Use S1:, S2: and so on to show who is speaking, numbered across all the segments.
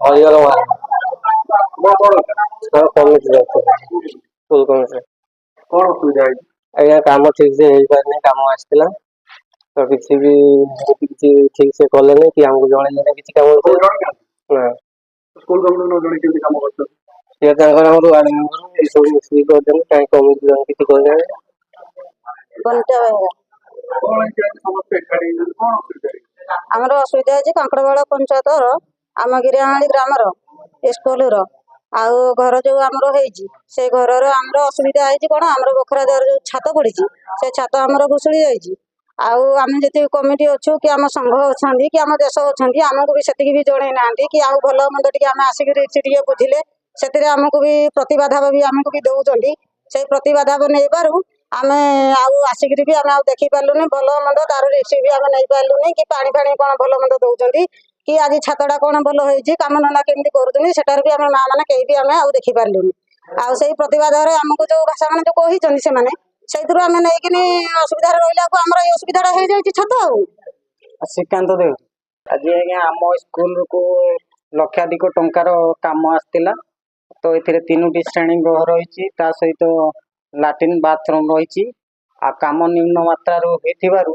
S1: Harihar committee school committee.
S2: କଣ ଅସୁବିଧା ହେଇଛି?
S1: ଆଜ୍ଞା କାମ ଠିକ ସେ ହେଇପାରିନି, କାମ ଆସିଥିଲା ତ କିଛି ବି କିଛି ଠିକ ସେ କଲେନି କି ଆମକୁ ଜଣେଇଲେନି କିଛି କାମ
S2: ସ୍କୁଲ ଜଣେଇନାହାନ୍ତି?
S1: ନା।
S2: ସ୍କୁଲ କମିଟି ନ ଜଣେଇ କେମିତି କାମ କରୁଛନ୍ତି?
S1: ସିଏ ତାଙ୍କର ଆମର ୱାର୍ଡ ମେମ୍ବର ଏସବୁ ମିଶିକି କରିଛନ୍ତି, କାହିଁ କମିଟି ଜଣେ କିଛି କହିଲେନି।
S2: କଣ ହେଇଛି ଆଜି ସମସ୍ତେ ଏକାଠି ହେଇଛନ୍ତି, କଣ ଅସୁବିଧା ହେଇଛି?
S3: ଆମର ଅସୁବିଧା ହେଇଛି କାଙ୍କଡବାଳ ପଞ୍ଚାୟତର ଆମ ଗିରିଆଣାଳି ଗ୍ରାମର ସ୍କୁଲର ଆଉ ଘର ଯୋଉ ଆମର ହେଇଛି ସେ ଘରର ଆମର ଅସୁବିଧା ହେଇଛି। କଣ ଆମର ବଖରା ଦ୍ୱାର ଯୋଉ ଛାତ ପଡିଛି ସେ ଛାତ ଆମର ଭୁଷୁଡି ଯାଇଛି। ଆଉ ଆମେ ଯେତିକି କମିଟି ଅଛୁ କି ଆମ ସଂଘ ଅଛନ୍ତି କି ଆମ ଦେଶ ଅଛନ୍ତି ଆମକୁ ବି ସେତିକି ବି ଜଣେଇ ନାହାନ୍ତି କି ଆଉ ଭଲ ମନ୍ଦ ଟିକେ ଆମେ ଆସିକିରି ଟିକେ ବୁଝିଲେ ସେଥିରେ ଆମକୁ ବି ପ୍ରତିବାଧାବ ବି ଆମକୁ ବି ଦଉଛନ୍ତି। ସେଇ ପ୍ରତିବାଧାବ ନେଇପାରୁ ଆମେ ଆଉ ଆସିକିରି ବି ଆମେ ଆଉ ଦେଖିପାରିଲୁନି ଭଲ ମନ୍ଦ ତାର ରିସିଭ ବି ଆମେ ନେଇପାରିଲୁନି କି ପାଣି ଫାଣି କଣ ଭଲ ମନ୍ଦ ଦଉଛନ୍ତି କି ଆଜି ଛାତଟା କଣ ଭଲ ହେଇଛି କାମ ଧନ୍ଦା କେମିତି କରୁଛନ୍ତି ସେଟାରେ ବି ଆମେ ମା ମାନେ କେହି ବି ଆମେ ଆଉ ଦେଖିପାରିଲୁନି। ଆଉ ସେଇ ପ୍ରତିବାଦରେ ଆମକୁ ଯୋଉ ଭାଷା ମାନେ ଯୋଉ କହିଛନ୍ତି ସେମାନେ ସେଇଥିରୁ ଆମେ ନେଇକିନି ଅସୁବିଧାରେ ରହିଲାକୁ ଆମର ଏଇ ଅସୁବିଧାଟା ହେଇଯାଇଛି ଛାତ। ଆଉ
S4: ଶ୍ରୀକାନ୍ତ ଦେବ ଆଜି ଆଜ୍ଞା ଆମ ସ୍କୁଲକୁ ଲକ୍ଷାଧିକ ଟଙ୍କାର କାମ ଆସିଥିଲା। ତ ଏଥିରେ 3ଟି ଶ୍ରେଣୀ ଗୃହ ରହିଛି, ତା ସହିତ ଲାଟ୍ରିନ୍ ବାଥରୁମ ରହିଛି। ଆଉ କାମ ନିମ୍ନ ମାତ୍ରାରୁ ହେଇଥିବାରୁ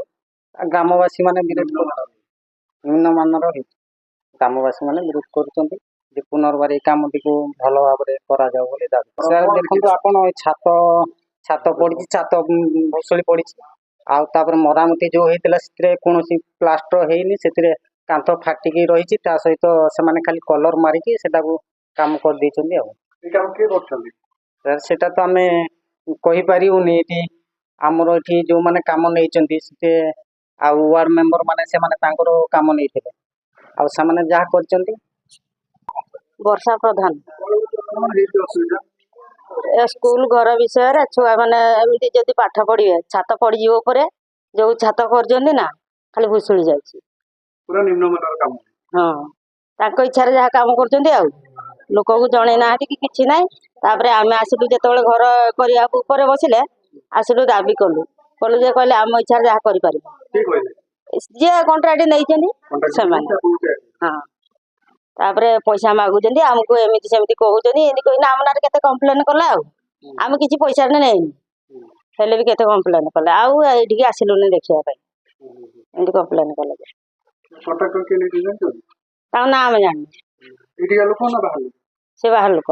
S4: ଗ୍ରାମବାସୀ ମାନେ ନିମ୍ନମାନର ହେଇଛି, ଗ୍ରାମବାସୀ ମାନେ ବିରୋଧ କରୁଛନ୍ତି ଯେ ପୁନର୍ବାର ଏଇ କାମଟିକୁ ଭଲ ଭାବରେ କରାଯାଉ ବୋଲି ଦାବି। ସାର୍ ଦେଖନ୍ତୁ ଆପଣ ଛାତ ପଡ଼ିଛି, ଛାତ ଭୁଷୁଡ଼ି ପଡ଼ିଛି। ଆଉ ତାପରେ ମରାମତି ଯୋଉ ହେଇଥିଲା ସେଥିରେ କୌଣସି ପ୍ଲାଷ୍ଟର ହେଇନି, ସେଥିରେ କାନ୍ଥ ଫାଟିକି ରହିଛି। ତା ସହିତ ସେମାନେ ଖାଲି କଲର ମାରିକି ସେଟାକୁ କାମ କରିଦେଇଛନ୍ତି। ଆଉ
S2: ଏଇ କାମ କିଏ କରୁଛନ୍ତି?
S4: ସେଟା ତ ଆମେ କହିପାରିବୁନି। ଏଠି ଆମର ଏଠି ଯୋଉମାନେ କାମ ନେଇଛନ୍ତି ସେ ଆଉ ୱାର୍ଡ ମେମ୍ବର ମାନେ ସେମାନେ ତାଙ୍କର କାମ ନେଇଥିଲେ, ଆଉ ସେମାନେ ଯାହା କରିଛନ୍ତି।
S3: ବର୍ଷା ପ୍ରଧାନ
S2: କଣ ହେଇଛି ଅସୁବିଧା?
S3: ଏ ସ୍କୁଲ ଘର ବିଷୟରେ ଛୁଆ ମାନେ ଏମିତି ଯଦି ପାଠ ପଢିବେ ଛାତ ପଡିଯିବ ଉପରେ ଯୋଉ ଛାତ କରିଛନ୍ତି ନା ଖାଲି ଭୁଷୁଳି ଯାଇଛି।
S2: ପୁରା ନିମ୍ନମାନର କାମ।
S3: ହଁ ତାଙ୍କ ଇଚ୍ଛାରେ ଯାହା କାମ କରୁଛନ୍ତି, ଆଉ ଲୋକଙ୍କୁ ଜଣେଇ ନାହାନ୍ତି କି କିଛି ନାହିଁ। ତାପରେ ଆମେ ଆସିଲୁ ଯେତେବେଳେ ଘର କରିବାକୁ ଉପରେ ବସିଲେ ଆସିଲୁ ଦାବି କଲୁ ଯେ କହିଲେ ଆମ ଇଚ୍ଛାରେ ଯାହା କରିପାରିବୁ।
S2: କିଏ କହିଲେ?
S3: ଯିଏ କଣ୍ଟ୍ରାକ୍ଟ ନେଇଛନ୍ତି ସେମାନେ। ହଁ ତାପରେ ପଇସା ମାଗୁଛନ୍ତି ଆମକୁ ଏମିତି ସେମିତି କହୁଛନ୍ତି। ଏମିତି କହିନା ଆମ ନାଁରେ କେତେ କମ୍ପ୍ଲେନ କଲା। ଆଉ ଆମେ କିଛି ପଇସା ନେଇନି ହେଲେ ବି କେତେ କମ୍ପ୍ଲେନ କଲେ, ଆଉ ଏଇଠିକି ଆସିଲୁନି ଦେଖିବା ପାଇଁ। ଏମିତି କମ୍ପ୍ଲେନ କଲେ
S2: କଣ୍ଟ୍ରାକ୍ଟର କିଏ ନେଇଛନ୍ତି ଜାଣିଛନ୍ତି?
S3: ତାଙ୍କ ନାଁ ଆମେ ଜାଣିନୁ,
S2: ଏଇଠିକା ଲୋକ ନା ବାହାର ଲୋକ?
S3: ସେ ବାହାର ଲୋକ।